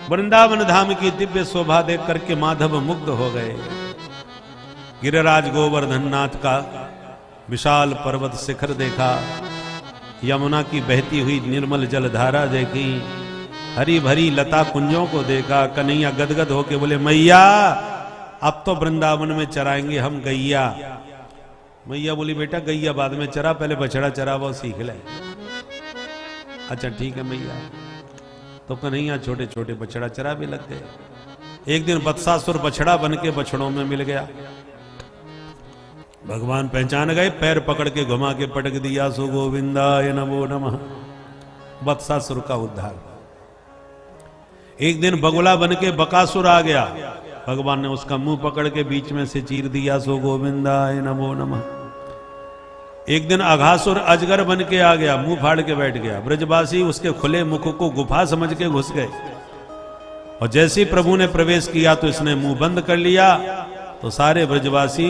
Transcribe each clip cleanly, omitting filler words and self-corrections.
वृंदावन धाम की दिव्य शोभा देख करके माधव मुग्ध हो गए। गिरिराज गोवर्धन नाथ का विशाल पर्वत शिखर देखा, यमुना की बहती हुई निर्मल जलधारा देखी, हरी भरी लता कुंजों को देखा। कन्हैया गदगद होके बोले, मैया अब तो वृंदावन में चराएंगे हम गैया। मैया बोली, बेटा गैया बाद में चरा, पहले बछड़ा चरा वो सीख ले। अच्छा ठीक है मैया। तो कन्हैया छोटे छोटे बछड़ा चरा भी लग गए। एक दिन बत्सासुर बछड़ा बन के बछड़ों में मिल गया। भगवान पहचान गए, पैर पकड़ के घुमा के पटक दिया, सो गोविंदाय नमो नमः। बत्सासुर का उद्धार। एक दिन बगुला बन के बकासुर आ गया, भगवान ने उसका मुंह पकड़ के बीच में से चीर दिया, सो गोविंदाय नमो नमः। एक दिन अघासुर अजगर बन के आ गया, मुंह फाड़ के बैठ गया। ब्रजवासी उसके खुले मुख को गुफा समझ के घुस गए, और जैसे ही प्रभु ने प्रवेश किया तो इसने मुंह बंद कर लिया, तो सारे ब्रजवासी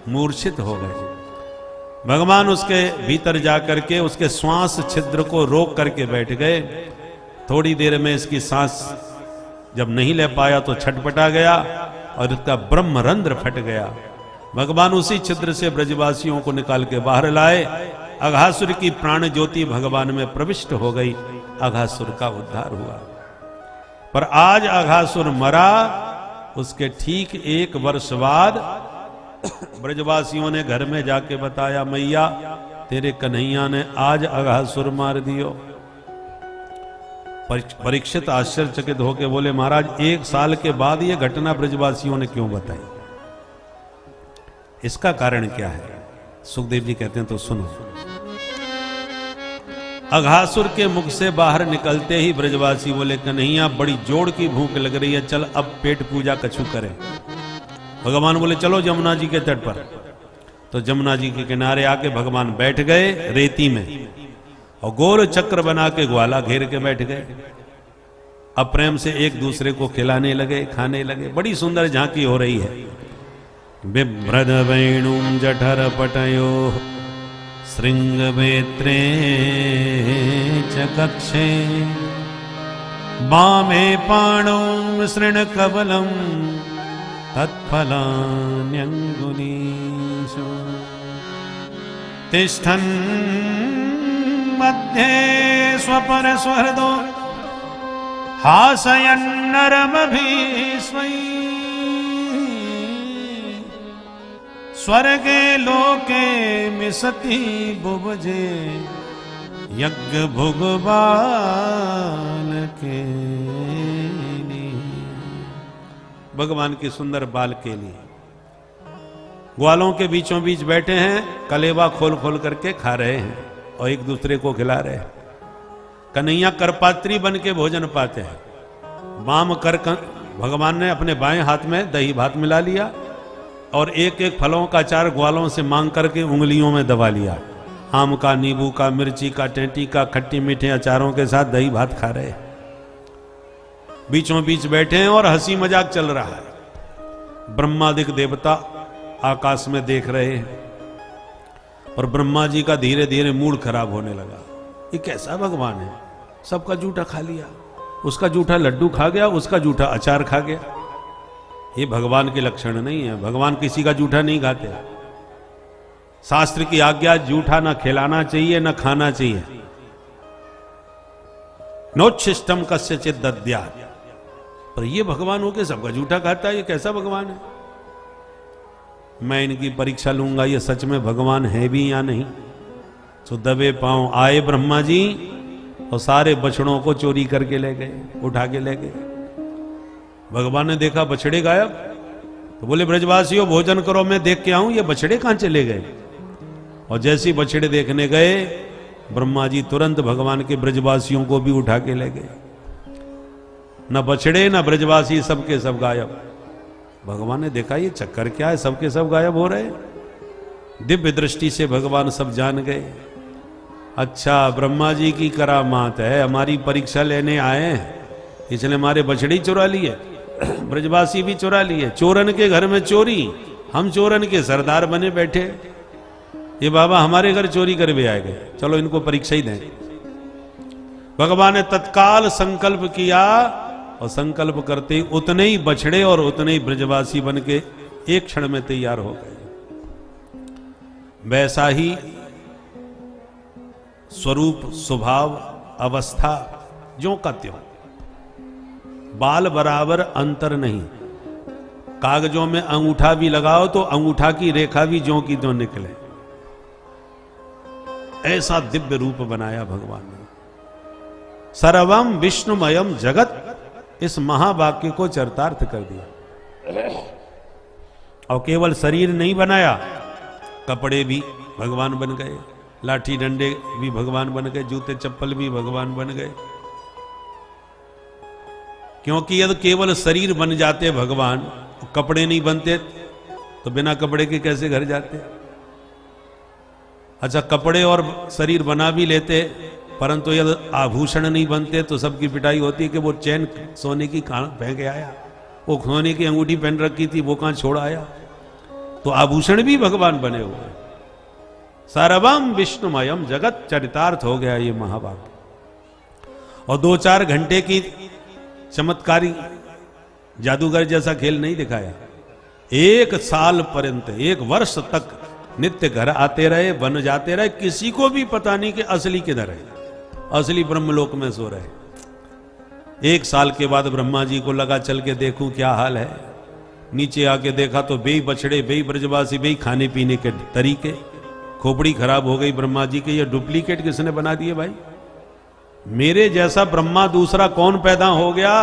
मूर्छित हो गए। भगवान उसके भीतर जाकर के उसके श्वास छिद्र को रोक करके बैठ गए। थोड़ी देर में इसकी सांस जब नहीं ले पाया तो छटपटा गया और इसका ब्रह्मरंध्र फट गया। भगवान उसी छिद्र से ब्रजवासियों को निकाल के बाहर लाए। अघासुर की प्राण ज्योति भगवान में प्रविष्ट हो गई, अघासुर का उद्धार हुआ। पर आज अघासुर मरा, उसके ठीक 1 वर्ष बाद ब्रजवासियों ने घर में जाके बताया, मैया तेरे कन्हैया ने आज अघासुर मार दियो। परीक्षित आश्चर्यचकित होकर बोले, महाराज 1 साल के बाद ये घटना ब्रजवासियों ने क्यों बताई, इसका कारण क्या है? सुखदेव जी कहते हैं, तो सुनो। अघासुर के मुख से बाहर निकलते ही ब्रजवासी बोले, कन्हैया बड़ी जोड़ की भूख लग रही है, चल अब पेट पूजा कछु करें। भगवान बोले, चलो जमुना जी के तट पर। तो जमुना जी के किनारे आके भगवान बैठ गए रेती में, और गोल चक्र बना के ग्वाला घेर के बैठ गए। अब प्रेम से एक दूसरे को खिलाने लगे, खाने लगे। बड़ी सुंदर झांकी हो रही है। बिभ्रद वेणुं जठर पटयो श्रृंगवेत्रे च कक्षे वामे पाणौ सृण कबलं तत्फलान्यंगुलीषु तिष्ठन् मध्ये स्वपर स्वहृदो हासयन्नरमभीष्मै स्वर्गे लोके मिसति बुभजे यज्ञ भुगबाल के लिए। भगवान की सुंदर बाल के लिए ग्वालों के बीचों बीच बैठे हैं, कलेवा खोल खोल करके खा रहे हैं और एक दूसरे को खिला रहे हैं। कन्हैया करपात्री बन के भोजन पाते हैं। वाम कर भगवान ने अपने बाएं हाथ में दही भात मिला लिया और एक एक फलों का अचार ग्वालों से मांग करके उंगलियों में दबा लिया। आम का, नींबू का, मिर्ची का, टेंटी का, खट्टी मीठे अचारों के साथ दही भात खा रहे हैं। बीचों बीच बैठे हैं और हंसी मजाक चल रहा है। ब्रह्मादिक देवता आकाश में देख रहे हैं, और ब्रह्मा जी का धीरे धीरे मूड खराब होने लगा। ये कैसा भगवान है, सबका जूठा खा लिया, उसका जूठा लड्डू खा गया, उसका जूठा अचार खा गया। ये भगवान के लक्षण नहीं है। भगवान किसी का जूठा नहीं खाते। शास्त्र की आज्ञा, जूठा ना खिलाना चाहिए ना खाना चाहिए। नोच्छिष्टम कस्यचित् दद्यात्। पर ये भगवान हो के सबका जूठा खाता है, ये कैसा भगवान है? मैं इनकी परीक्षा लूंगा, ये सच में भगवान है भी या नहीं। तो दबे पांव आए ब्रह्मा जी और सारे बछड़ों को चोरी करके ले गए, उठा के ले गए। भगवान ने देखा बछड़े गायब, तो बोले ब्रजवासियों भोजन करो, मैं देख के आऊं ये बछड़े कहां चले गए। और जैसे ही बछड़े देखने गए, ब्रह्मा जी तुरंत भगवान के ब्रजवासियों को भी उठा के ले गए। न बछड़े न ब्रजवासी, सबके सब गायब। भगवान ने देखा ये चक्कर क्या है, सबके सब गायब हो रहे। दिव्य दृष्टि से भगवान सब जान गए। अच्छा, ब्रह्मा जी की करामात है, हमारी परीक्षा लेने आए हैं, इसलिए हमारे बछड़ी चुरा लिए, ब्रजवासी भी चुरा लिए। चोरन के घर में चोरी, हम चोरन के सरदार बने बैठे। ये बाबा हमारे घर चोरी कर भी आए गए, चलो इनको परीक्षा ही दें। भगवान ने तत्काल संकल्प किया, और संकल्प करते ही उतने ही बछड़े और उतने ही ब्रजवासी बन के एक क्षण में तैयार हो गए। वैसा ही स्वरूप, स्वभाव, अवस्था ज्यों का त्यों, बाल बराबर अंतर नहीं। कागजों में अंगूठा भी लगाओ तो अंगूठा की रेखा भी ज्यों की त्यों निकले। ऐसा दिव्य रूप बनाया भगवान ने। सर्वम विष्णुमयम जगत, इस महावाक्य को चरितार्थ कर दिया। और केवल शरीर नहीं बनाया, कपड़े भी भगवान बन गए, लाठी डंडे भी भगवान बन गए, जूते चप्पल भी भगवान बन गए। क्योंकि यदि केवल शरीर बन जाते भगवान, कपड़े नहीं बनते तो बिना कपड़े के कैसे घर जाते। अच्छा, कपड़े और शरीर बना भी लेते, परंतु यदि आभूषण नहीं बनते तो सबकी पिटाई होती कि वो चैन सोने की कहां पहन के आया, वो सोने की अंगूठी पहन रखी थी वो कहां छोड़ आया। तो आभूषण भी भगवान बने हुए। सर्वम विष्णुमयम जगत, चरितार्थ हो गया ये महावाक्य। और 2-4 घंटे की चमत्कारी जादूगर जैसा खेल नहीं दिखाया। 1 साल पर्यंत, 1 वर्ष तक नित्य घर आते रहे, बन जाते रहे, किसी को भी पता नहीं कि असली किधर है, असली ब्रह्मलोक में सो रहे। 1 साल के बाद ब्रह्मा जी को लगा चल के देखूं क्या हाल है। नीचे आके देखा तो बेई बछड़े, बेई ब्रजवासी, बेई खाने पीने के तरीके। खोपड़ी खराब हो गई ब्रह्मा जी के, ये डुप्लीकेट किसने बना दिए भाई? मेरे जैसा ब्रह्मा दूसरा कौन पैदा हो गया?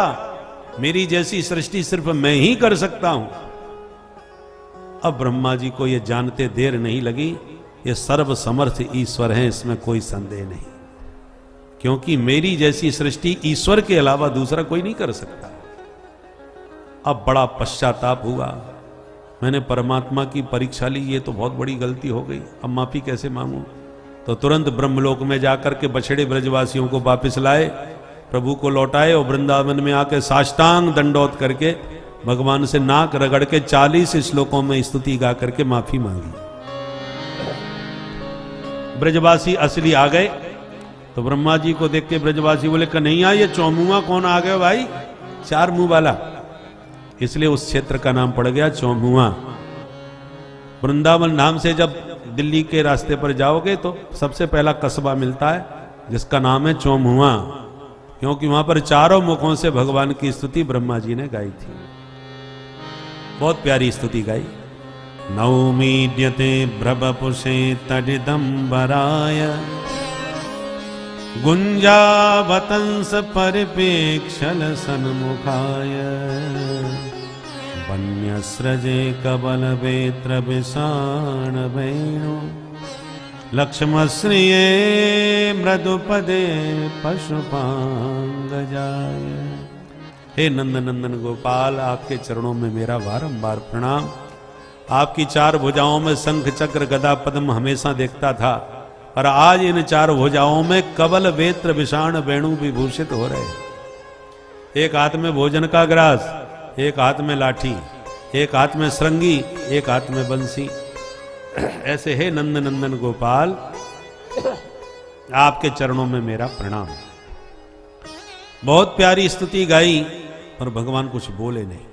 मेरी जैसी सृष्टि सिर्फ मैं ही कर सकता हूं। अब ब्रह्मा जी को यह जानते देर नहीं लगी, ये सर्व समर्थ ईश्वर हैं, इसमें कोई संदेह नहीं। क्योंकि मेरी जैसी सृष्टि ईश्वर के अलावा दूसरा कोई नहीं कर सकता। अब बड़ा पश्चाताप हुआ, मैंने परमात्मा की परीक्षा ली, ये तो बहुत बड़ी गलती हो गई, अब माफी कैसे मांगू। तो तुरंत ब्रह्मलोक में जाकर के बछड़े ब्रजवासियों को वापस लाए, प्रभु को लौटाए और वृंदावन में आके साष्टांग दंडोत करके भगवान से नाक रगड़ के 40 श्लोकों में स्तुति गा करके माफी मांगी। ब्रजवासी असली आ गए तो ब्रह्मा जी को देख के ब्रजवासी बोले, कन्हैया ये चौमुआ कौन आ गया भाई, 4 मुंह वाला। इसलिए उस क्षेत्र का नाम पड़ गया चौमुआ। वृंदावन नाम से जब दिल्ली के रास्ते पर जाओगे तो सबसे पहला कस्बा मिलता है जिसका नाम है चौमुआ, क्योंकि वहां पर 4 मुखों से भगवान की स्तुति ब्रह्मा जी ने गाई थी। बहुत प्यारी स्तुति गाई। नौमीड्यते भ्रवपुषे तडिदंबराय गुंजावतंस परिपेक्षल सन्मुखाय वन्यस्रजे कबल वेत्र विषाण वेणु लक्ष्मश्रिये मृदुपदे पशुपांगजाय। हे नंदनंदन गोपाल, आपके चरणों में मेरा बारंबार प्रणाम। आपकी 4 भुजाओं में शंख चक्र गदा पद्म हमेशा देखता था, और आज इन 4 भुजाओं में कबल वेत्र विषाण वेणु विभूषित हो रहे। एक हाथ में भोजन का ग्रास, एक हाथ में लाठी, एक हाथ में श्रृंगी, एक हाथ में बंसी। ऐसे हे नंद नंदन गोपाल, आपके चरणों में मेरा प्रणाम। बहुत प्यारी स्तुति गाई, पर भगवान कुछ बोले नहीं।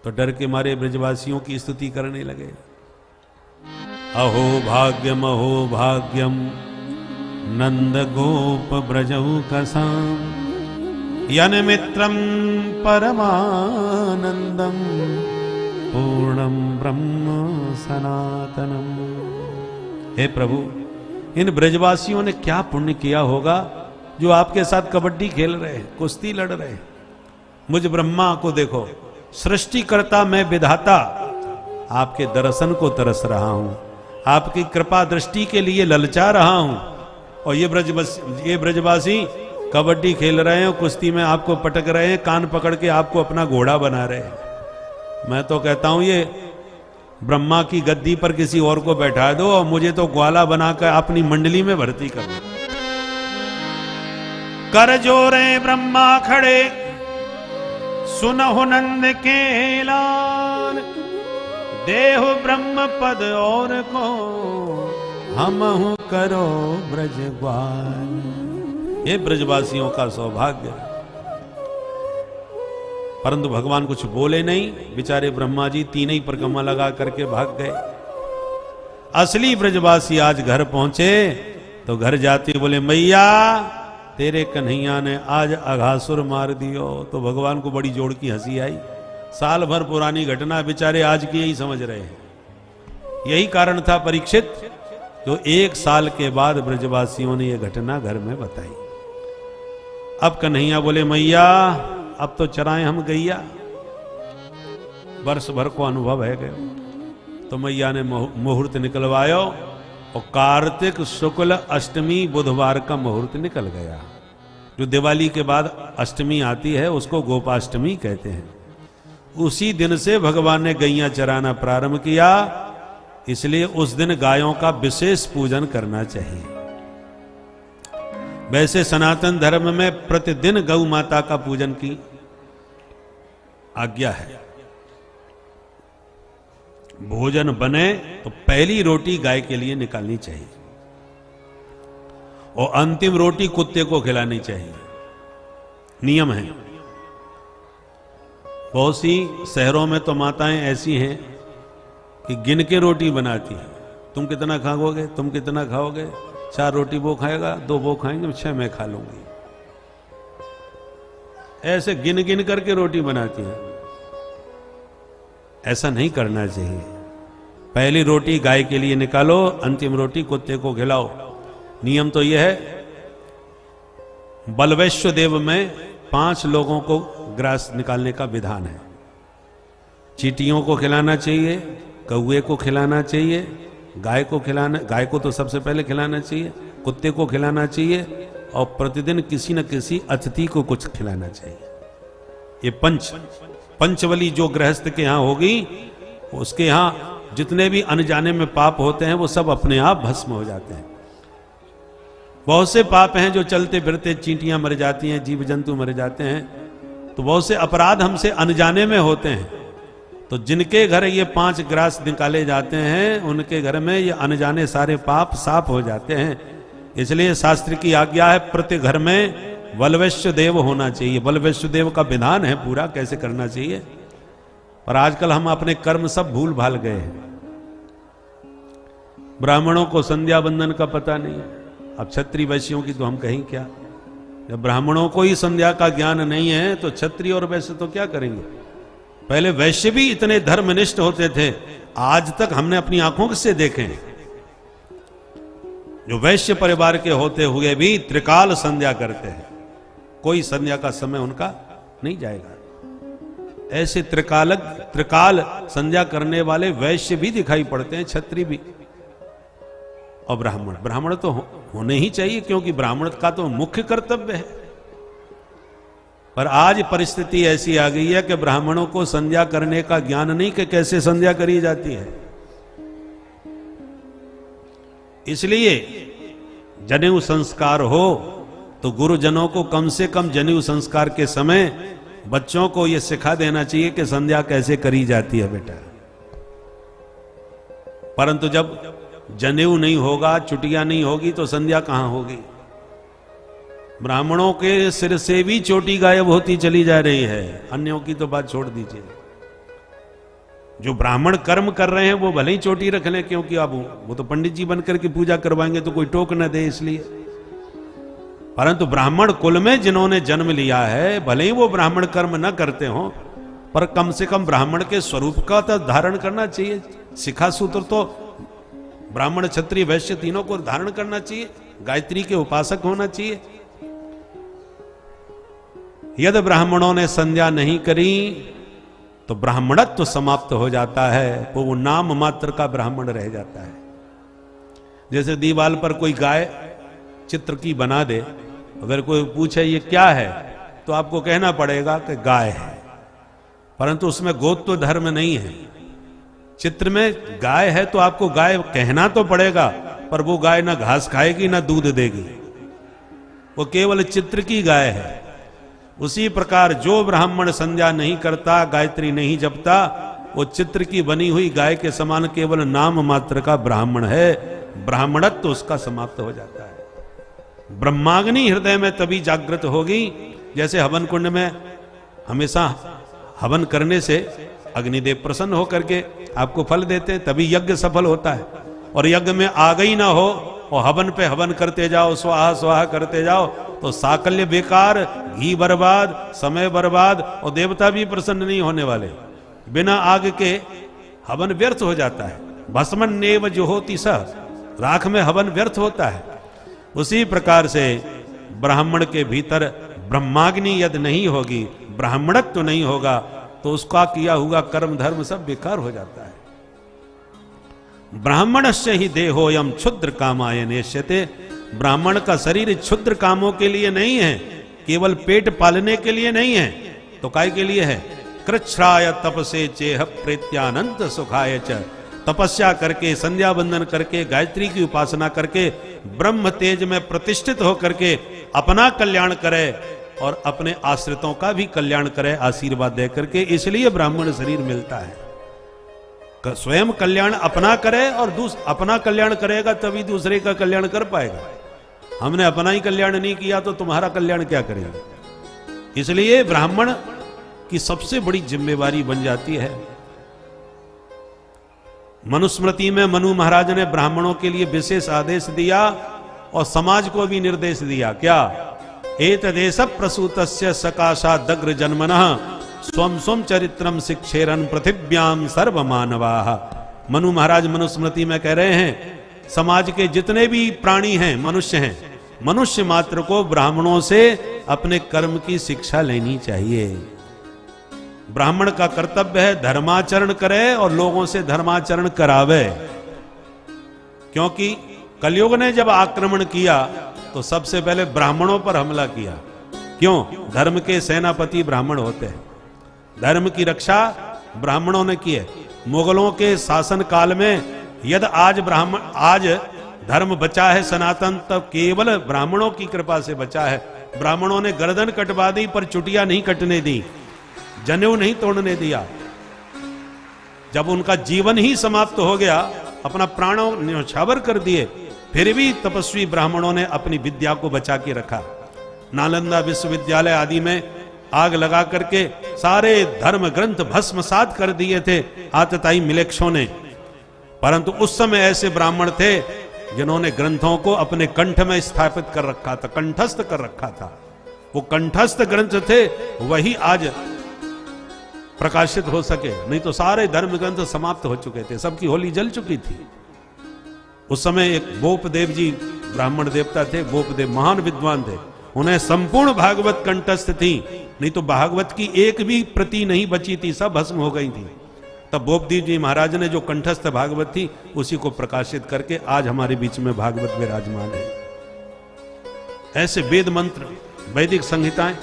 तो डर के मारे ब्रजवासियों की स्तुति करने लगे। अहो भाग्यम नंद गोप ब्रजहु कसाम यन मित्रम परमानंदम पूर्णम ब्रह्म सनातनम। हे प्रभु, इन ब्रजवासियों ने क्या पुण्य किया होगा जो आपके साथ कबड्डी खेल रहे, कुश्ती लड़ रहे। मुझ ब्रह्मा को देखो, सृष्टिकर्ता मैं विधाता, आपके दर्शन को तरस रहा हूं, आपकी कृपा दृष्टि के लिए ललचा रहा हूं। और ये ब्रजवासी कबड्डी खेल रहे हैं, कुश्ती में आपको पटक रहे हैं, कान पकड़ के आपको अपना घोड़ा बना रहे हैं। मैं तो कहता हूं ये ब्रह्मा की गद्दी पर किसी और को बैठा दो और मुझे तो ग्वाला बनाकर अपनी मंडली में भर्ती कर दो। कर जोरे ब्रह्मा खड़े सुनहु नंद के लाल, देहु ब्रह्म पद और को हमहु करो ब्रजवाल। ये ब्रजवासियों का सौभाग्य। परंतु भगवान कुछ बोले नहीं। बेचारे ब्रह्मा जी तीन ही परिक्रमा लगा करके भाग गए। असली ब्रजवासी आज घर पहुंचे तो घर जाते बोले मैया तेरे कन्हैया ने आज अघासुर मार दियो। तो भगवान को बड़ी जोड़ की हंसी आई। साल भर पुरानी घटना बेचारे आज की यही समझ रहे हैं। यही कारण था परीक्षित, जो 1 साल के बाद ब्रजवासियों ने यह घटना घर में बताई। अब कन्हैया बोले मैया अब तो चराएं हम गैया, वर्ष भर को अनुभव है गए। तो मैया ने मुहूर्त निकलवायो और कार्तिक शुक्ल अष्टमी बुधवार का मुहूर्त निकल गया। जो दिवाली के बाद अष्टमी आती है उसको गोपाष्टमी कहते हैं। उसी दिन से भगवान ने गैया चराना प्रारंभ किया। इसलिए उस दिन गायों का विशेष पूजन करना चाहिए। वैसे सनातन धर्म में प्रतिदिन गौ माता का पूजन की आज्ञा है। भोजन बने तो पहली रोटी गाय के लिए निकालनी चाहिए और अंतिम रोटी कुत्ते को खिलानी चाहिए। नियम है। बहुत सी शहरों में तो माताएं ऐसी हैं कि गिन के रोटी बनाती है। तुम कितना खाओगे, तुम कितना खाओगे, 4 रोटी वो खाएगा, 2 वो खाएंगे, 6 मैं खा लूंगी। ऐसे गिन गिन करके रोटी बनाती है। ऐसा नहीं करना चाहिए। पहली रोटी गाय के लिए निकालो, अंतिम रोटी कुत्ते को खिलाओ। नियम तो यह है। बलवैश्य देव में 5 लोगों को ग्रास निकालने का विधान है। चींटियों को खिलाना चाहिए, कौए को खिलाना चाहिए, गाय को खिलाना, गाय को तो सबसे पहले खिलाना चाहिए, कुत्ते को खिलाना चाहिए और प्रतिदिन किसी न किसी अतिथि को कुछ खिलाना चाहिए। ये पंचवली जो गृहस्थ के यहां होगी, उसके यहां जितने भी अनजाने में पाप होते हैं वो सब अपने आप भस्म हो जाते हैं। बहुत से पाप हैं जो चलते फिरते, चींटियां मर जाती हैं, जीव जंतु मर जाते हैं। तो बहुत से अपराध हमसे अनजाने में होते हैं। तो जिनके घर ये 5 ग्रास निकाले जाते हैं उनके घर में ये अनजाने सारे पाप साफ हो जाते हैं। इसलिए शास्त्र की आज्ञा है प्रति घर में बलवैश्य देव होना चाहिए। बलवैश्य देव का विधान है पूरा कैसे करना चाहिए। पर आजकल हम अपने कर्म सब भूल भाल गए हैं। ब्राह्मणों को संध्या बंदन का पता नहीं है। अब क्षत्रिय वैश्यों की तो हम कहीं क्या। जब ब्राह्मणों को ही संध्या का ज्ञान नहीं है तो क्षत्रिय और वैश्य तो क्या करेंगे। पहले वैश्य भी इतने धर्मनिष्ठ होते थे, आज तक हमने अपनी आंखों से देखे हैं। जो वैश्य परिवार के होते हुए भी त्रिकाल संध्या करते हैं। कोई संध्या का समय उनका नहीं जाएगा। ऐसे त्रिकाल संध्या करने वाले वैश्य भी दिखाई पड़ते हैं, क्षत्रिय भी और ब्राह्मण तो होने ही चाहिए, क्योंकि ब्राह्मण का तो मुख्य कर्तव्य है। पर आज परिस्थिति ऐसी आ गई है कि ब्राह्मणों को संध्या करने का ज्ञान नहीं कि कैसे संध्या करी जाती है। इसलिए जनेऊ संस्कार हो तो गुरुजनों को कम से कम जनेऊ संस्कार के समय बच्चों को यह सिखा देना चाहिए कि संध्या कैसे करी जाती है बेटा। परंतु जब जनेऊ नहीं होगा, चुटिया नहीं होगी तो संध्या कहां होगी। ब्राह्मणों के सिर से भी चोटी गायब होती चली जा रही है, अन्यों की तो बात छोड़ दीजिए। जो ब्राह्मण कर्म कर रहे हैं वो भले ही चोटी रख लें, क्योंकि अब वो तो पंडित जी बनकर के पूजा करवाएंगे तो कोई टोक न दे इसलिए। परंतु ब्राह्मण कुल में जिन्होंने जन्म लिया है, भले ही वो ब्राह्मण कर्म न करते हो, पर कम से कम ब्राह्मण के स्वरूप का तो धारण करना चाहिए। शिखा सूत्र तो ब्राह्मण क्षत्रिय वैश्य तीनों को धारण करना चाहिए। गायत्री के उपासक होना चाहिए। यदि ब्राह्मणों ने संध्या नहीं करी तो ब्राह्मणत्व समाप्त हो जाता है, वो नाम मात्र का ब्राह्मण रह जाता है। जैसे दीवार पर कोई गाय चित्र की बना दे, अगर कोई पूछे ये क्या है तो आपको कहना पड़ेगा कि गाय है, परंतु उसमें गोत्व धर्म नहीं है। चित्र में गाय है तो आपको गाय कहना तो पड़ेगा, पर वो गाय ना घास खाएगी ना दूध देगी, वो केवल चित्र की गाय है। उसी प्रकार जो ब्राह्मण संध्या नहीं करता, गायत्री नहीं जपता, वो चित्र की बनी हुई गाय के समान केवल नाम मात्र का ब्राह्मण है। ब्राह्मणत्व तो उसका समाप्त हो जाता है। ब्रह्माग्नि हृदय में तभी जागृत होगी, जैसे हवन कुंड में हमेशा हवन करने से अग्निदेव प्रसन्न होकर के आपको फल देते हैं, तभी यज्ञ सफल होता है। और यज्ञ में आग ही ना हो और हवन पे हवन करते जाओ, स्वाहा स्वाहा करते जाओ, तो साकल्य बेकार, घी बर्बाद, समय बर्बाद, और देवता भी प्रसन्न नहीं होने वाले। बिना आग के हवन व्यर्थ हो जाता है। भस्मन नेव जो होती स, राख में हवन व्यर्थ होता है। उसी प्रकार से ब्राह्मण के भीतर ब्रह्माग्नि यदि नहीं होगी, ब्राह्मणत्व तो नहीं होगा, तो उसका किया हुआ कर्म धर्म सब बेकार हो जाता है। ब्राह्मणस्य ही देहोयम क्षुद्र कामाय नेष्यते। ब्राह्मण का शरीर क्षुद्र कामों के लिए नहीं है, केवल पेट पालने के लिए नहीं है, तो काय के लिए है? कृच्छ्राय तपसे चेह प्रेत्यानंत सुखाय च। तपस्या करके, संध्या बंदन करके, गायत्री की उपासना करके, ब्रह्म तेज में प्रतिष्ठित होकर के अपना कल्याण करे और अपने आश्रितों का भी कल्याण करे, आशीर्वाद दे करके। इसलिए ब्राह्मण शरीर मिलता है। स्वयं कल्याण अपना करे और अपना कल्याण करेगा तभी दूसरे का कल्याण कर पाएगा। हमने अपना ही कल्याण नहीं किया तो तुम्हारा कल्याण क्या करेंगे? इसलिए ब्राह्मण की सबसे बड़ी जिम्मेवारी बन जाती है। मनुस्मृति में मनु महाराज ने ब्राह्मणों के लिए विशेष आदेश दिया और समाज को भी निर्देश दिया। क्या? एतदेश प्रसूतस्य सकाशा दग्र जन्मनः स्वम स्वम चरित्रम शिक्षेरन पृथिव्याम सर्व मानवाः। मनु महाराज मनुस्मृति में कह रहे हैं, समाज के जितने भी प्राणी हैं, मनुष्य हैं, मनुष्य मात्र को ब्राह्मणों से अपने कर्म की शिक्षा लेनी चाहिए। ब्राह्मण का कर्तव्य है धर्माचरण करे और लोगों से धर्माचरण करावे। क्योंकि कलयुग ने जब आक्रमण किया तो सबसे पहले ब्राह्मणों पर हमला किया। क्यों? धर्म के सेनापति ब्राह्मण होते हैं, धर्म की रक्षा ब्राह्मणों ने की है। मुगलों के शासन काल में यदि आज धर्म बचा है सनातन, तब केवल ब्राह्मणों की कृपा से बचा है। ब्राह्मणों ने गर्दन कटवा दी पर चुटिया नहीं कटने दी, जनेऊ नहीं तोड़ने दिया। जब उनका जीवन ही समाप्त हो गया, अपना प्राणों न्यौछावर कर दिए, फिर भी तपस्वी ब्राह्मणों ने अपनी विद्या को बचा के रखा। नालंदा विश्वविद्यालय आदि में आग लगा करके सारे धर्म ग्रंथ भस्मसात कर दिए थे आतताई मिलेक्षों ने। परंतु उस समय ऐसे ब्राह्मण थे जिन्होंने ग्रंथों को अपने कंठ में स्थापित कर रखा था, कंठस्थ कर रखा था। वो कंठस्थ ग्रंथ थे, वही आज प्रकाशित हो सके, नहीं तो सारे धर्म ग्रंथ समाप्त हो चुके थे, सबकी होली जल चुकी थी। उस समय एक बोपदेव जी ब्राह्मण देवता थे, बोपदेव महान विद्वान थे, उन्हें संपूर्ण भागवत कंठस्थ थी, नहीं तो भागवत की एक भी प्रति नहीं बची थी, सब भस्म हो गई थी। तब बोपदेव जी महाराज ने जो कंठस्थ भागवत थी उसी को प्रकाशित करके आज हमारे बीच में भागवत विराजमान है। ऐसे वेद मंत्र, वैदिक संहिताएं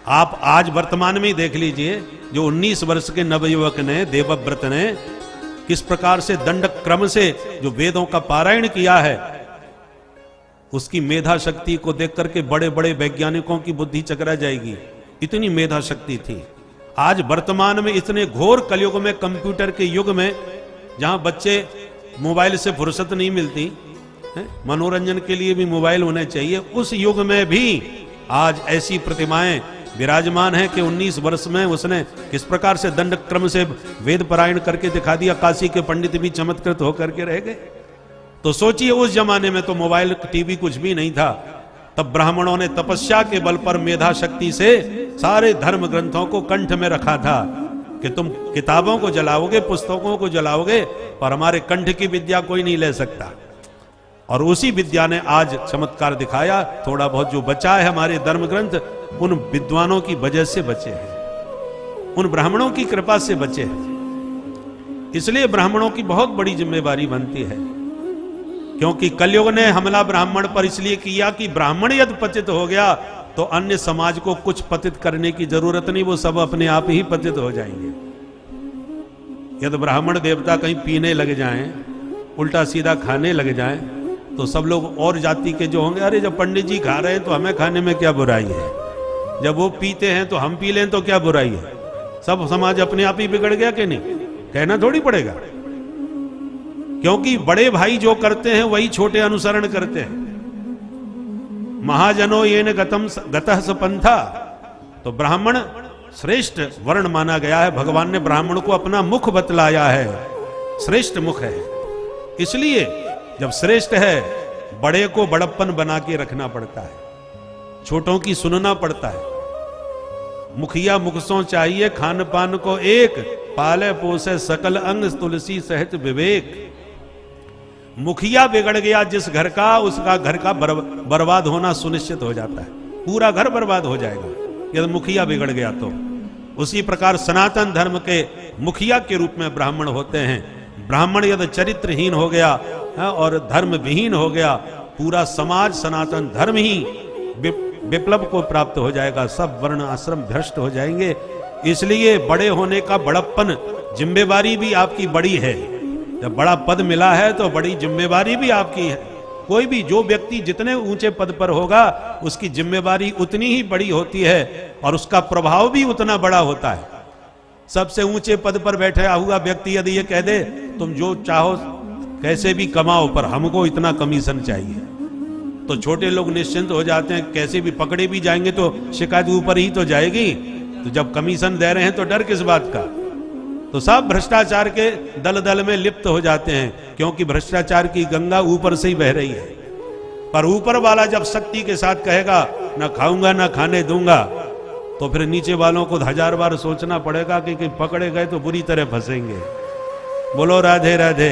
आप आज वर्तमान में ही देख लीजिए। जो 19 वर्ष के नवयुवक ने, देवव्रत ने, किस प्रकार से दंड क्रम से जो वेदों का पारायण किया है, उसकी मेधा शक्ति को देख करके बड़े बड़े वैज्ञानिकों की बुद्धि चकरा जाएगी। इतनी मेधा शक्ति थी। आज वर्तमान में इतने घोर कलयुग में, कंप्यूटर के युग में, जहां बच्चे मोबाइल से फुर्सत नहीं मिलती है, मनोरंजन के लिए भी मोबाइल होने चाहिए, उस युग में भी आज ऐसी प्रतिमाएं विराजमान है कि 19 वर्ष में उसने किस प्रकार से दंड क्रम से वेद पारायण करके दिखा दिया। काशी के पंडित भी चमत्कृत होकर के रह गए। तो सोचिए, उस जमाने में तो मोबाइल टीवी कुछ भी नहीं था, तब ब्राह्मणों ने तपस्या के बल पर मेधा शक्ति से सारे धर्म ग्रंथों को कंठ में रखा था कि तुम किताबों को जलाओगे, पुस्तकों को जलाओगे, पर हमारे कंठ की विद्या कोई नहीं ले सकता। और उसी विद्या ने आज चमत्कार दिखाया। थोड़ा बहुत जो बचा है हमारे धर्म ग्रंथ, उन विद्वानों की वजह से बचे हैं, उन ब्राह्मणों की कृपा से बचे हैं। इसलिए ब्राह्मणों की बहुत बड़ी जिम्मेवारी बनती है, क्योंकि कलयुग ने हमला ब्राह्मण पर इसलिए किया कि ब्राह्मण यदि पतित हो गया तो अन्य समाज को कुछ पतित करने की जरूरत नहीं, वो सब अपने आप ही पतित हो जाएंगे। यदि ब्राह्मण देवता कहीं पीने लग जाएं, उल्टा सीधा खाने लग जाएं, तो सब लोग और जाति के जो होंगे, अरे जब पंडित जी खा रहे हैं तो हमें खाने में क्या बुराई है, जब वो पीते हैं तो हम पी लें तो क्या बुराई है। सब समाज अपने आप ही बिगड़ गया कि नहीं? कहना थोड़ी पड़ेगा, क्योंकि बड़े भाई जो करते हैं वही छोटे अनुसरण करते हैं। महाजनो ये न गतः स पंथा। तो ब्राह्मण श्रेष्ठ वर्ण माना गया है। भगवान ने ब्राह्मण को अपना मुख बतलाया है, श्रेष्ठ मुख है। इसलिए जब श्रेष्ठ है, बड़े को बड़प्पन बना के रखना पड़ता है, छोटों की सुनना पड़ता है। मुखिया मुखसों चाहिए खान पान को एक, पाले पोसे सकल अंग तुलसी सहित विवेक। मुखिया बिगड़ गया जिस घर का, उसका घर का बर्बाद होना सुनिश्चित हो जाता है, पूरा घर बर्बाद हो जाएगा यदि मुखिया बिगड़ गया तो। उसी प्रकार सनातन धर्म के मुखिया के रूप में ब्राह्मण होते हैं। ब्राह्मण यदि चरित्रहीन हो गया और धर्म विहीन हो गया, पूरा समाज सनातन धर्म ही विप्लव को प्राप्त हो जाएगा, सब वर्ण आश्रम भ्रष्ट हो जाएंगे। इसलिए बड़े होने का बड़प्पन, जिम्मेवारी भी आपकी बड़ी है। जब बड़ा पद मिला है तो बड़ी जिम्मेवारी भी आपकी है। कोई भी जो व्यक्ति जितने ऊंचे पद पर होगा, उसकी जिम्मेवारी उतनी ही बड़ी होती है और उसका प्रभाव भी उतना बड़ा होता है। सबसे ऊंचे पद पर बैठा हुआ व्यक्ति यदि ये कह दे तुम जो चाहो कैसे भी कमाओ पर हमको इतना कमीशन चाहिए, तो छोटे लोग निश्चिंत हो जाते हैं, कैसे भी पकड़े भी जाएंगे तो शिकायत ऊपर ही तो जाएगी। तो जब कमीशन दे रहे हैं तो डर किस बात का। तो सब भ्रष्टाचार के दल दल में लिप्त हो जाते हैं, क्योंकि भ्रष्टाचार की गंगा ऊपर से ही बह रही है। पर ऊपर वाला जब शक्ति के साथ कहेगा ना खाऊंगा ना खाने दूंगा, तो फिर नीचे वालों को 1000 बार सोचना पड़ेगा कि पकड़े गए तो बुरी तरह फंसेंगे। बोलो राधे राधे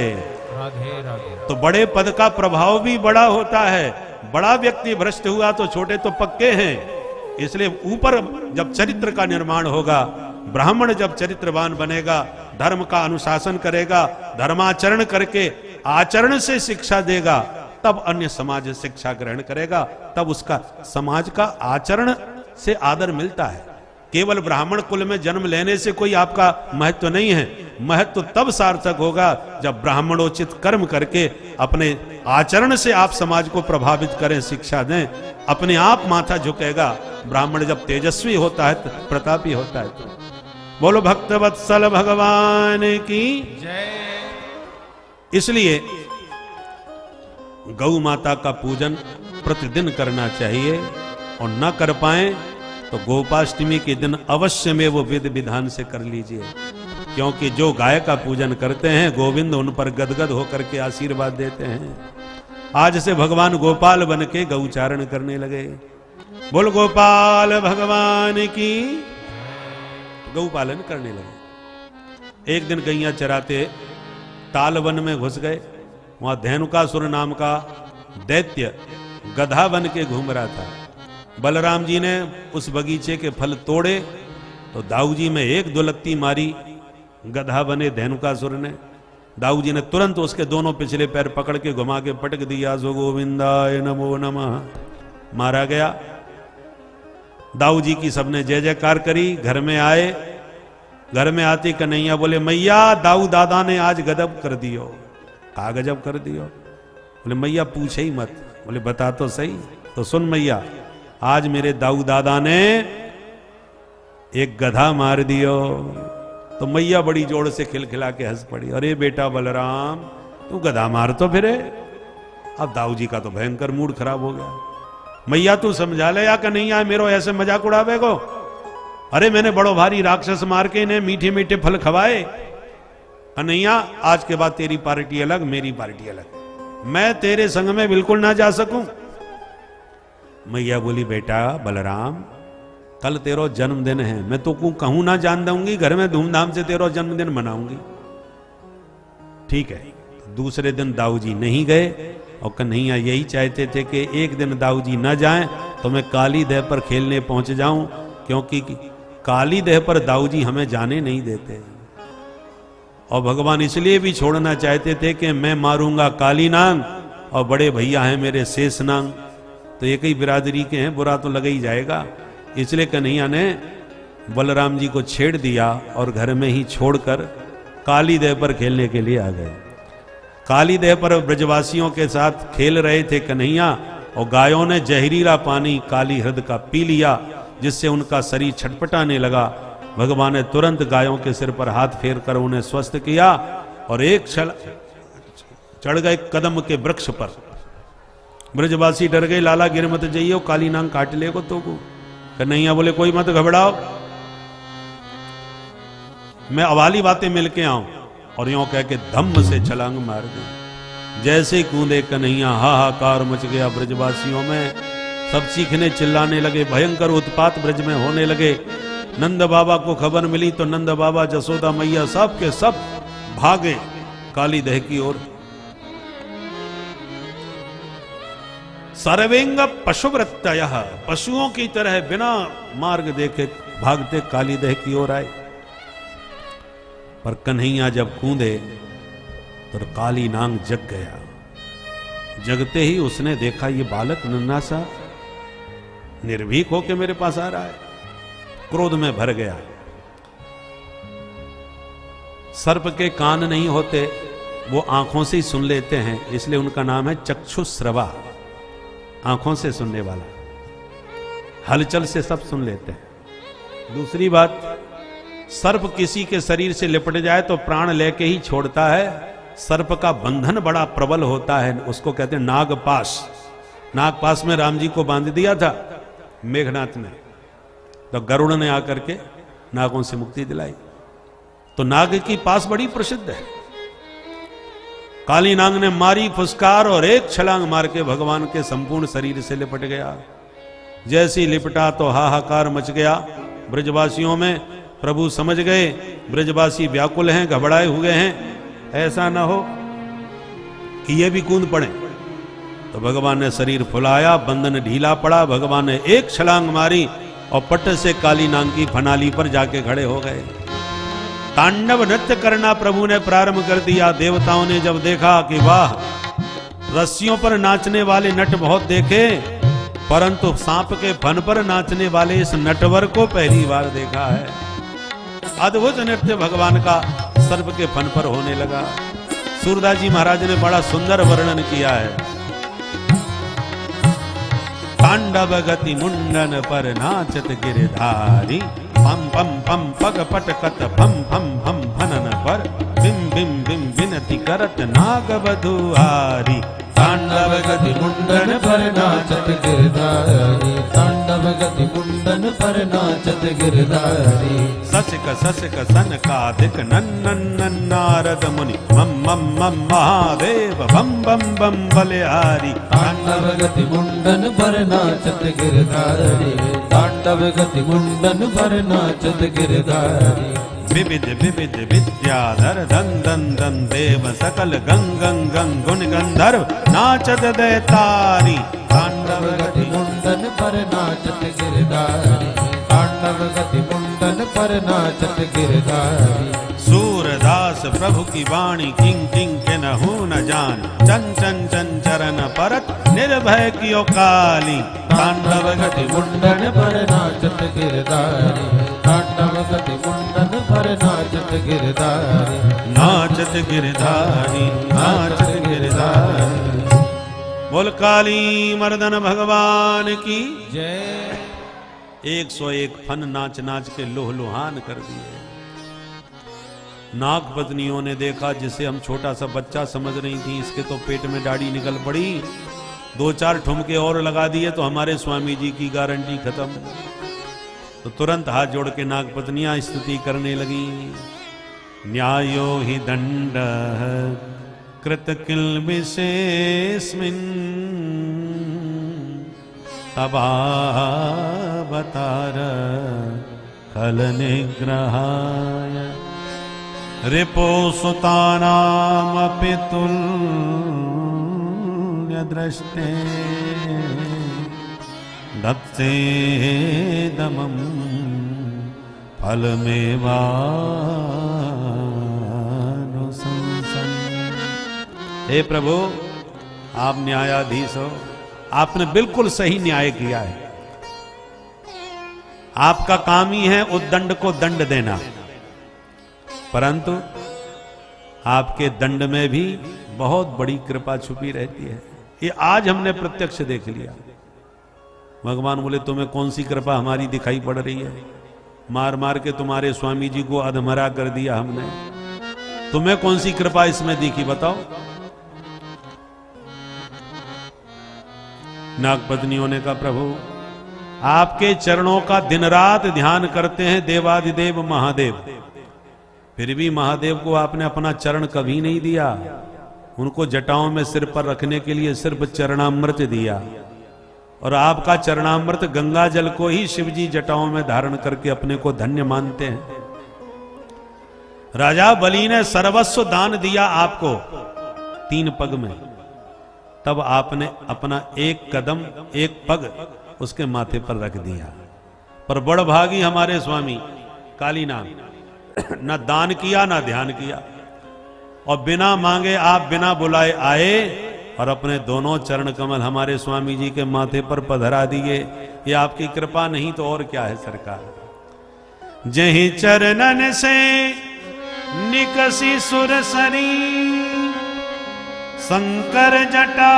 राधे राधे। तो बड़े पद का प्रभाव भी बड़ा होता है। बड़ा व्यक्ति भ्रष्ट हुआ तो छोटे तो पक्के हैं। इसलिए ऊपर जब चरित्र का निर्माण होगा, ब्राह्मण जब चरित्रवान बनेगा, धर्म का अनुशासन करेगा, धर्माचरण करके आचरण से शिक्षा देगा, तब अन्य समाज शिक्षा ग्रहण करेगा, तब उसका समाज का आचरण से आदर मिलता है। केवल ब्राह्मण कुल में जन्म लेने से कोई आपका महत्व नहीं है। महत्व तब सार्थक होगा जब ब्राह्मणोचित कर्म करके अपने आचरण से आप समाज को प्रभावित करें, शिक्षा दें। अपने आप माथा झुकेगा ब्राह्मण जब तेजस्वी होता है, प्रतापी होता है। तो बोलो भक्तवत्सल भगवान की जय। इसलिए गौ माता का पूजन प्रतिदिन करना चाहिए, और न कर पाए तो गोपाष्टमी के दिन अवश्य में वो विधि विधान से कर लीजिए, क्योंकि जो गाय का पूजन करते हैं गोविंद उन पर गदगद होकर के आशीर्वाद देते हैं। आज से भगवान गोपाल बन के गौचारण करने लगे। बोल गोपाल भगवान की, गौ पालन करने लगे। एक दिन गैया चराते तालवन में घुस गए। वहां धेनुकासुर नाम का दैत्य गधा बन के घूम रहा था। बलराम जी ने उस बगीचे के फल तोड़े तो दाऊ जी में एक दो लत्ती मारी गधा बने धेनुकासुर ने। दाऊ जी ने तुरंत उसके दोनों पिछले पैर पकड़ के घुमा के पटक दिया। सो गोविंदाय नमो नमः। मारा गया। दाऊ जी की सबने जय जयकार करी। घर में आए। घर में आती कन्हैया बोले मैया दाऊ दादा ने आज गजब कर दियो। कहा गजब कर दियो? बोले मैया पूछे ही मत। बोले बता तो सही। तो सुन मैया, आज मेरे दाऊ दादा ने एक गधा मार दियो। तो मैया बड़ी जोर से खिलखिला के हंस पड़ी। अरे बेटा बलराम, तू गधा मार तो फिरे। अब दाऊ जी का तो भयंकर मूड खराब हो गया। मैया तू समझा ले या कन्हैया मेरो ऐसे मजाक उड़ावे को। अरे मैंने बड़ो भारी राक्षस मार के इन्हें मीठे मीठे फल खवाए। कन्हैया आज के बाद तेरी पार्टी अलग, मेरी पार्टी अलग। मैं तेरे संग में बिल्कुल ना जा सकूं। मैया बोली बेटा बलराम, कल तेरा जन्मदिन है, मैं तो कहूं ना जान दूंगी, घर में धूमधाम से तेरा जन्मदिन मनाऊंगी। ठीक है। दूसरे दिन दाऊ जी नहीं गए और कन्हैया यही चाहते थे कि एक दिन दाऊ जी न जाएं तो मैं काली देह पर खेलने पहुंच जाऊं, क्योंकि काली देह पर दाऊ जी हमें जाने नहीं देते। और भगवान इसलिए भी छोड़ना चाहते थे कि मैं मारूंगा काली नांग और बड़े भैया हैं मेरे शेष नांग, तो एक ही बिरादरी के हैं, बुरा तो लगा ही जाएगा। इसलिए कन्हैया ने बलराम जी को छेड़ दिया और घर में ही छोड़कर काली देह पर खेलने के लिए आ गए। काली देह पर ब्रजवासियों के साथ खेल रहे थे कन्हैया, और गायों ने जहरीला पानी काली हृद का पी लिया, जिससे उनका शरीर छटपटाने लगा। भगवान ने तुरंत गायों के सिर पर हाथ फेर कर उन्हें स्वस्थ किया और एक चढ़ गए कदम के वृक्ष पर। ब्रजवासी डर गए, लाला गिर मत जाइयो, काली नांग काट ले को तो को। कन्हैया बोले कोई मत घबराओ, मैं अवाली बातें मिल के आऊं, और यूं कह के धम्म से छलांग मार दी। जैसे कूदे कन्हैया हाहाकार मच गया ब्रजवासियों में, सब चीखने चिल्लाने लगे, भयंकर उत्पात ब्रज में होने लगे। नंद बाबा को खबर मिली तो नंद बाबा, जसोदा मैया सब के सब भागे काली दह की ओर। सर्वेंग पशुवृत्तयः, पशुओं की तरह बिना मार्ग देखे भागते काली दह की ओर आए। पर कन्हैया जब कूदे तो काली नांग जग गया। जगते ही उसने देखा ये बालक नन्हा सा निर्भीक होके मेरे पास आ रहा है। क्रोध में भर गया। सर्प के कान नहीं होते, वो आंखों से ही सुन लेते हैं, इसलिए उनका नाम है चक्षुश्रवा, आंखों से सुनने वाला, हलचल से सब सुन लेते हैं। दूसरी बात, सर्प किसी के शरीर से लिपट जाए तो प्राण लेके ही छोड़ता है। सर्प का बंधन बड़ा प्रबल होता है, उसको कहते हैं नागपाश। नागपाश में राम जी को बांध दिया था मेघनाथ ने, तो गरुड़ ने आकर के नागों से मुक्ति दिलाई। तो नाग की पास बड़ी प्रसिद्ध है। काली नाग ने मारी फुसकार और एक छलांग मार के भगवान के संपूर्ण शरीर से लिपट गया। जैसे लिपटा तो हाहाकार मच गया ब्रजवासियों में। प्रभु समझ गए ब्रजवासी व्याकुल हैं, घबराए हुए हैं, ऐसा ना हो कि ये भी कूद पड़े। तो भगवान ने शरीर फुलाया, बंधन ढीला पड़ा, भगवान ने एक छलांग मारी और पट से काली नांग की फनाली पर जाके खड़े हो गए। तांडव नृत्य करना प्रभु ने प्रारंभ कर दिया। देवताओं ने जब देखा कि वाह, रस्सियों पर नाचने वाले नट बहुत देखे, परंतु सांप के फन पर नाचने वाले इस नटवर को पहली बार देखा है। अद्भुत नृत्य भगवान का सर्प के फन पर होने लगा। सूरदास जी महाराज ने बड़ा सुंदर वर्णन किया है। तांडव गति मुंडन पर नाचत गिरधारी, पम पम पम पग पटकत भम भम भम भनन पर, बिम बिम बिम बिनती करत नाग बधुआरी। तांडव गति मुंडन पर नाचत गिरधारी, तांडव गति मुंडन पर नाचत गिरधारी। ससक सनकादिक नन्नन नारद मुनि, मम मम मम महादेव बम बम बम बलिहारी। तांडव गति मुंडन पर नाचत गिरधारी, तांडव गति मुंडन पर नाचत गिरधारी। विविध विविध विद्याधर धन धन धन देव सकल गंग गंग गंग गुण गंधर्व नाचत दैतारी। तांडव गति मुंडन पर नाचत गिरधारी, तांडव गति मुंडन पर नाचत गिरधारी। सूरदास प्रभु की वाणी किंग किंग के नहु न जान, चन चन चन चरण परत निर्भय कियो काली। तांडव गति मुंडन पर नाचत गिरधारी, तांडव गति मुंडन पर नाचत गिरधारी। नाचत गिरधारी, नाचत गिरधारी। बोल काली मर्दन भगवान की जय। 101 फन नाच नाच के लोह लुहान कर दिए। नाग पत्नियों ने देखा, जिसे हम छोटा सा बच्चा समझ रही थी, इसके तो पेट में दाढ़ी निकल पड़ी। 2-4 ठुमके और लगा दिए तो हमारे स्वामी जी की गारंटी खत्म। तो तुरंत हाथ जोड़ के नाग पत्नियां स्तुति करने लगी। न्यायो हि दंड कृत किल्बिषेऽस्मिन्, तवावतार खल निग्रहाय। रिपुसुतानामपि तुल्यदृष्टे, दत्सेदमं फलमेवानुशंसन। हे प्रभु, आप न्यायाधीश हो, आपने बिल्कुल सही न्याय किया है। आपका काम ही है उद्दंड को दंड देना, परंतु आपके दंड में भी बहुत बड़ी कृपा छुपी रहती है। ये आज हमने प्रत्यक्ष देख लिया। भगवान बोले, तुम्हें कौन सी कृपा हमारी दिखाई पड़ रही है? मार मार के तुम्हारे स्वामी जी को अधमरा कर दिया हमने, तुम्हें कौन सी कृपा इसमें दिखी बताओ? नागपत्नियों ने कहा, प्रभु आपके चरणों का दिन रात ध्यान करते हैं देवाधिदेव महादेव, फिर भी महादेव को आपने अपना चरण कभी नहीं दिया। उनको जटाओं में सिर पर रखने के लिए सिर्फ चरणामृत दिया, और आपका चरणामृत गंगा जल को ही शिवजी जटाओं में धारण करके अपने को धन्य मानते हैं। राजा बलि ने सर्वस्व दान दिया आपको 3 पग में, तब आपने अपना एक कदम एक पग उसके माथे पर रख दिया। पर बड़ भागी हमारे स्वामी कालीनाग, न दान किया न ध्यान किया, और बिना मांगे आप बिना बुलाए आए और अपने दोनों चरण कमल हमारे स्वामी जी के माथे पर पधरा दिए। ये आपकी कृपा नहीं तो और क्या है सरकार। जही चरणन से निकसी सुरसरी, शंकर जटा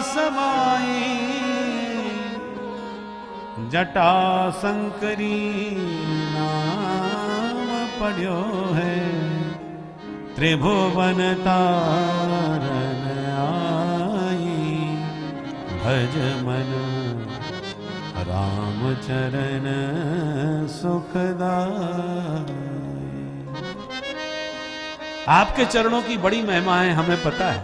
समाई, जटा शंकरी नाम पढ़्यो है, त्रिभुवन तारन आई, भज मन राम चरण सुखदाई। आपके चरणों की बड़ी महिमा है, हमें पता है,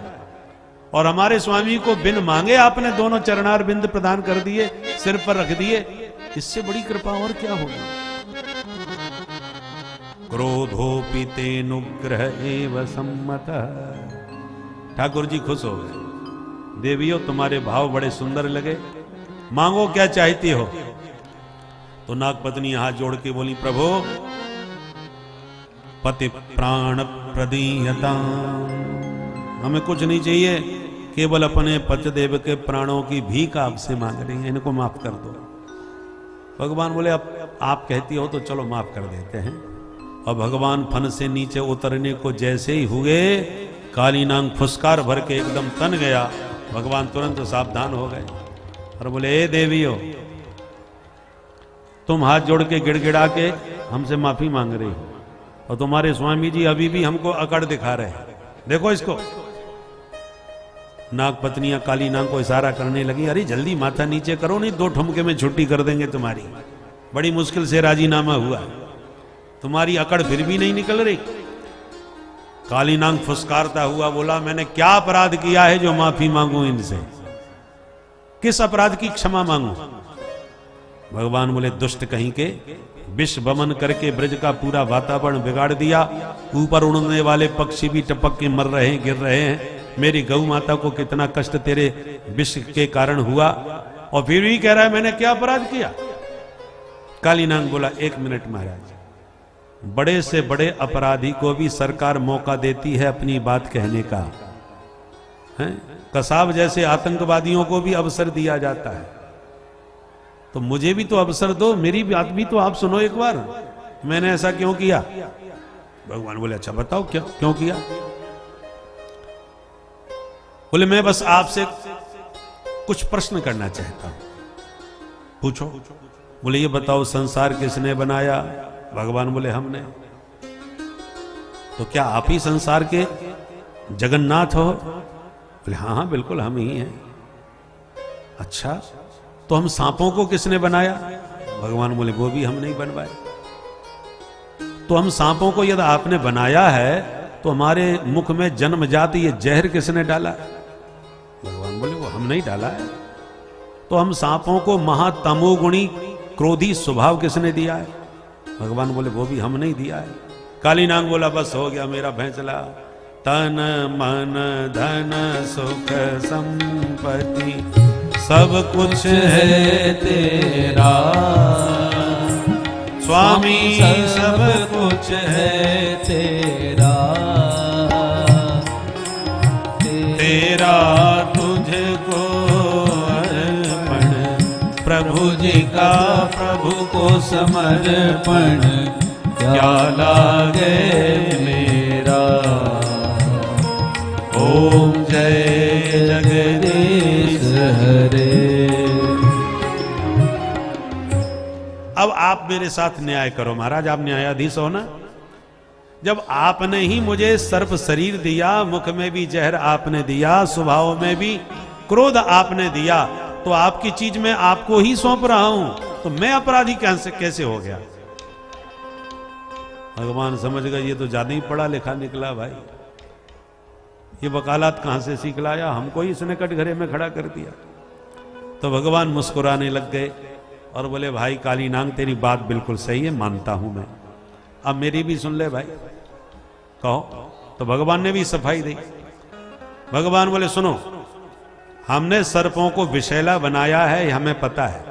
और हमारे स्वामी को बिन मांगे आपने दोनों चरणार बिंद प्रदान कर दिए, सिर पर रख दिए। इससे बड़ी कृपा और क्या होगी। क्रोधोपि तेनुग्रह एव सम्मत। ठाकुर जी खुश हो गए। देवियों तुम्हारे भाव बड़े सुंदर लगे, मांगो क्या चाहती हो। तो नागपत्नी हाथ जोड़ के बोली, प्रभु पति प्राण प्रदीयता, हमें कुछ नहीं चाहिए, केवल अपने पतिदेव के प्राणों की भीख आपसे मांग रही है, इनको माफ कर दो। भगवान बोले अब आप कहती हो तो चलो माफ कर देते हैं। और भगवान फन से नीचे उतरने को जैसे ही हुए, कालीनाग फुसकार भर के एकदम तन गया। भगवान तुरंत सावधान हो गए और बोले, ए देवियों, तुम हाथ जोड़ के गिड़गिड़ा के हमसे माफी मांग रही हो, और तुम्हारे स्वामी जी अभी भी हमको अकड़ दिखा रहे हैं, देखो इसको। नागपत्नियां कालीनाग को इशारा करने लगी, अरे जल्दी माथा नीचे करो, नहीं 2 ठुमके में छुट्टी कर देंगे तुम्हारी। बड़ी मुश्किल से राजीनामा हुआ, तुम्हारी अकड़ फिर भी नहीं निकल रही। कालीनाग फुसकारता हुआ बोला, मैंने क्या अपराध किया है जो माफी मांगू इनसे, किस अपराध की क्षमा मांगू। भगवान बोले, दुष्ट कहीं के, विष वमन करके ब्रज का पूरा वातावरण बिगाड़ दिया, ऊपर उड़ने वाले पक्षी भी टपक के मर रहे हैं, गिर रहे हैं। मेरी गौ माता को कितना कष्ट तेरे विष के कारण हुआ, और फिर भी कह रहा है मैंने क्या अपराध किया। कालीनाग बोला, 1 मिनट महाराज, बड़े से बड़े अपराधी को भी सरकार मौका देती है अपनी बात कहने का, है? कसाब जैसे आतंकवादियों को भी अवसर दिया जाता है, तो मुझे भी तो अवसर दो, मेरी बात भी तो आप सुनो एक बार, मैंने ऐसा क्यों किया। भगवान बोले, अच्छा बताओ क्यों किया। बोले, मैं बस आपसे कुछ प्रश्न करना चाहता हूं, पूछो। बोले, ये बताओ संसार किसने बनाया। भगवान बोले, हमने। तो क्या आप ही संसार के जगन्नाथ हो। बोले, हाँ हाँ बिल्कुल हम ही हैं। अच्छा, तो हम सांपों को किसने बनाया। भगवान बोले, वो भी हम नहीं बनवाए। तो हम सांपों को यदि आपने बनाया है तो हमारे मुख में जन्मजात ये जहर किसने डाला। भगवान बोले, वो हम नहीं डाला है। तो हम सांपों को महातमोगुणी क्रोधी स्वभाव किसने दिया है। भगवान बोले, वो भी हम नहीं दिया है। कालीनाग बोला, बस हो गया मेरा भैंसला, तन मन धन सुख संपत्ति सब कुछ है तेरा स्वामी, सब कुछ है तेरा, तेरा तुझको अर्पण, प्रभु जी का प्रभु को समर्पण, क्या लागे मेरा। ओम जय जगदीश हरे। अब आप मेरे साथ न्याय करो महाराज, आप न्यायाधीश हो ना। जब आपने ही मुझे सर्प शरीर दिया, मुख में भी जहर आपने दिया, स्वभाव में भी क्रोध आपने दिया, तो आपकी चीज मैं आपको ही सौंप रहा हूं, तो मैं अपराधी कैसे हो गया। भगवान समझ गए ये तो ज्यादा ही पढ़ा लिखा निकला भाई, ये वकालत कहां से सीख लाया, हमको ही इसने कटघरे में खड़ा कर दिया। तो भगवान मुस्कुराने लग गए और बोले भाई काली नांग तेरी बात बिल्कुल सही है, मानता हूं मैं, अब मेरी भी सुन ले भाई, कहो। तो भगवान ने भी सफाई दी। भगवान बोले सुनो, हमने सर्पों को विषैला बनाया है हमें पता है,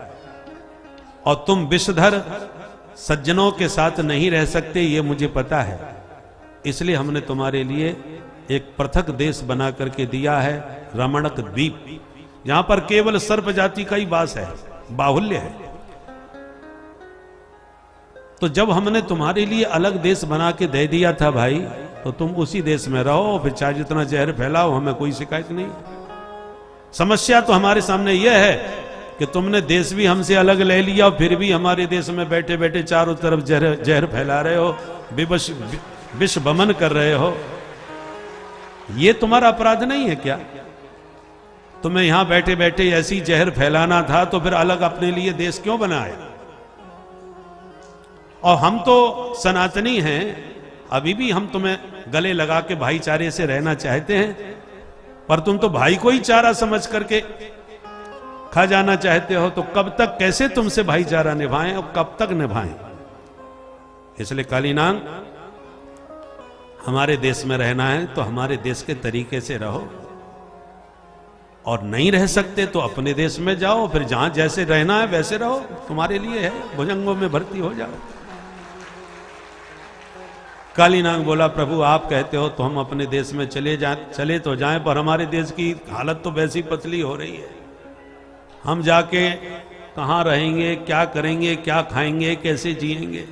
और तुम विषधर सज्जनों के साथ नहीं रह सकते ये मुझे पता है, इसलिए हमने तुम्हारे लिए एक पृथक देश बना करके दिया है, रमणक द्वीप, यहां पर केवल सर्प जाति का ही वास है, बाहुल्य है। तो जब हमने तुम्हारे लिए अलग देश बना के दे दिया था भाई, तो तुम उसी देश में रहो, फिर चाहे जितना जहर फैलाओ, हमें कोई शिकायत नहीं। समस्या तो हमारे सामने यह है कि तुमने देश भी हमसे अलग ले लिया, फिर भी हमारे देश में बैठे बैठे चारों तरफ जहर फैला रहे हो, विष बमन कर रहे हो। ये तुम्हारा अपराध नहीं है क्या? तुम्हें यहां बैठे बैठे ऐसी जहर फैलाना था तो फिर अलग अपने लिए देश क्यों बनाया? और हम तो सनातनी हैं, अभी भी हम तुम्हें गले लगा के भाईचारे से रहना चाहते हैं, पर तुम तो भाई को ही चारा समझ करके खा जाना चाहते हो। तो कब तक, कैसे तुमसे भाईचारा निभाएं और कब तक निभाएं? इसलिए काली नांग, हमारे देश में रहना है तो हमारे देश के तरीके से रहो, और नहीं रह सकते तो अपने देश में जाओ, फिर जहां जैसे रहना है वैसे रहो, तुम्हारे लिए है, भुजंगों में भर्ती हो जाओ। काली नांग बोला प्रभु आप कहते हो तो हम अपने देश में चले तो जाएं, पर हमारे देश की हालत तो वैसी पतली हो रही है, हम जाके कहां रहेंगे, क्या करेंगे, क्या खाएंगे, कैसे जिएंगे?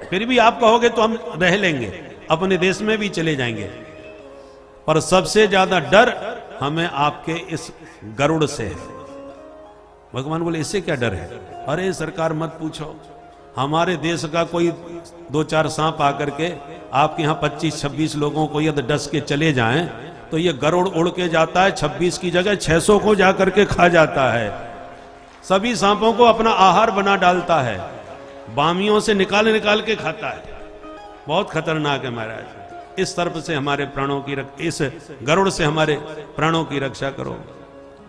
फिर भी आप कहोगे तो हम रह लेंगे, अपने देश में भी चले जाएंगे, पर सबसे ज्यादा डर हमें आपके इस गरुड़ से है। भगवान बोले इससे क्या डर है? अरे सरकार मत पूछो, हमारे देश का कोई 2-4 सांप आकर के आपके यहाँ 25-26 लोगों को यदि डस के चले जाएं तो ये गरुड़ उड़ के जाता है, 26 की जगह 600 को जाकर के खा जाता है, सभी सांपों को अपना आहार बना डालता है, बामियों से निकाल के खाता है। बहुत खतरनाक है महाराज। इस सर्प से हमारे प्राणों की इस गरुड़ से हमारे प्राणों की रक्षा करो।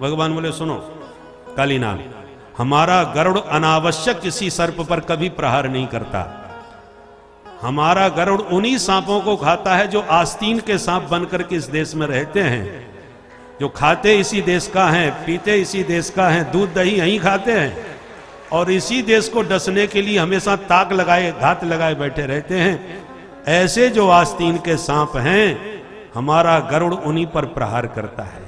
भगवान बोले सुनो काली नाग, हमारा गरुड़ अनावश्यक किसी सर्प पर कभी प्रहार नहीं करता, हमारा गरुड़ उन्हीं सांपों को खाता है जो आस्तीन के सांप बनकर के इस देश में रहते हैं, जो खाते इसी देश का हैं, पीते इसी देश का हैं, दूध दही यहीं खाते हैं, और इसी देश को डसने के लिए हमेशा ताक लगाए, घात लगाए बैठे रहते हैं। ऐसे जो आस्तीन के सांप हैं, हमारा गरुड़ उन्हीं पर प्रहार करता है।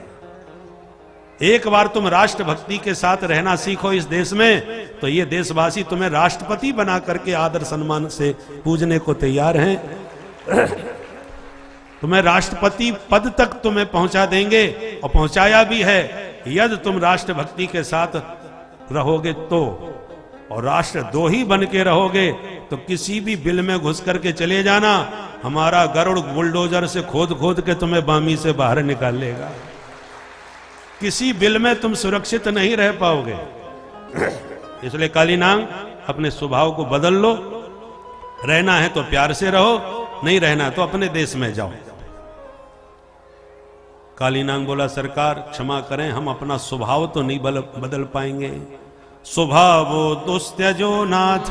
एक बार तुम राष्ट्रभक्ति के साथ रहना सीखो इस देश में, तो ये देशवासी तुम्हें राष्ट्रपति बना करके आदर सम्मान से पूजने को तैयार हैं। तुम्हें राष्ट्रपति पद तक तुम्हें पहुंचा देंगे, और पहुंचाया भी है, यदि तुम राष्ट्रभक्ति के साथ रहोगे तो, और राष्ट्रद्रोही बन के रहोगे तो किसी भी बिल में घुस करके चले जाना, हमारा गरुड़ बुलडोजर से खोद के तुम्हें बामी से बाहर निकाल लेगा। किसी बिल में तुम सुरक्षित नहीं रह पाओगे। इसलिए काली नांग अपने स्वभाव को बदल लो, रहना है तो प्यार से रहो, नहीं रहना तो अपने देश में जाओ। काली नांग बोला सरकार क्षमा करें, हम अपना स्वभाव तो नहीं बदल पाएंगे। स्वभावो दुस्त्यजो नाथ।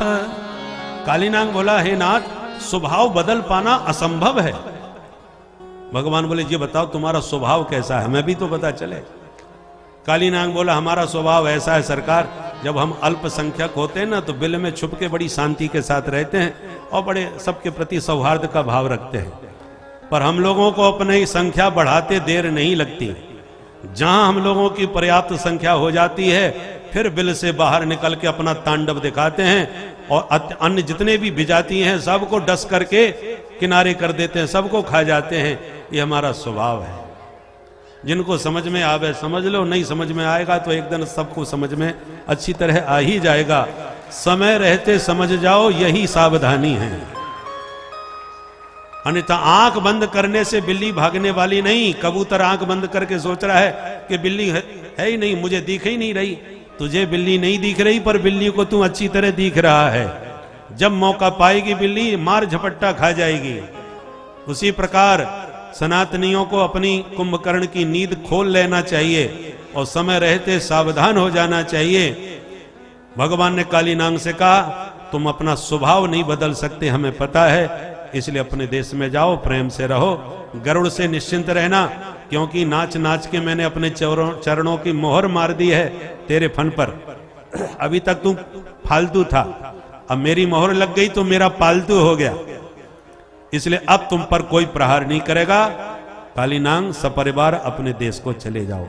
काली नांग बोला हे नाथ, स्वभाव बदल पाना असंभव है। भगवान बोले ये बताओ तुम्हारा स्वभाव कैसा है, हमें भी तो पता चले। काली नांग बोला हमारा स्वभाव ऐसा है सरकार, जब हम अल्पसंख्यक होते हैं ना तो बिल में छुप के बड़ी शांति के साथ रहते हैं और बड़े सबके प्रति सौहार्द का भाव रखते हैं, पर हम लोगों को अपनी संख्या बढ़ाते देर नहीं लगती। जहां हम लोगों की पर्याप्त संख्या हो जाती है फिर बिल से बाहर निकल के अपना तांडव दिखाते हैं और अन्य जितने भी विजाति हैं सबको डस करके किनारे कर देते हैं, सबको खा जाते हैं। ये हमारा स्वभाव है। जिनको समझ में आवे समझ लो, नहीं समझ में आएगा तो एक दिन सबको समझ में अच्छी तरह आ ही जाएगा। समय रहते समझ जाओ, यही सावधानी है। अन्यथा आंख बंद करने से बिल्ली भागने वाली नहीं। कबूतर आंख बंद करके सोच रहा है कि बिल्ली है ही नहीं, मुझे दिख ही नहीं रही। तुझे बिल्ली नहीं दिख रही पर बिल्ली को तू अच्छी तरह दिख रहा है। जब मौका पाएगी बिल्ली मार झपट्टा खा जाएगी। उसी प्रकार सनातनियों को अपनी कुंभकर्ण की नींद खोल लेना चाहिए और समय रहते सावधान हो जाना चाहिए। भगवान ने काली नांग से कहा तुम अपना स्वभाव नहीं बदल सकते, हमें पता है, इसलिए अपने देश में जाओ, प्रेम से रहो, गरुड़ से निश्चिंत रहना, क्योंकि नाच नाच के मैंने अपने चरणों की मोहर मार दी है तेरे फन पर। अभी तक तू फालतू था, अब मेरी मोहर लग गई तो मेरा पालतू हो गया, इसलिए अब तुम पर कोई प्रहार नहीं करेगा। काली नांग सपरिवार अपने देश को चले जाओ।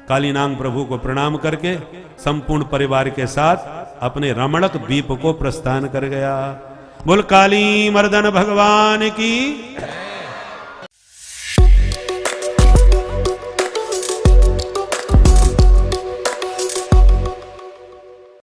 काली नांग प्रभु को प्रणाम करके संपूर्ण परिवार के साथ अपने रमणक द्वीप को प्रस्थान कर गया। बोल काली मर्दन भगवान की।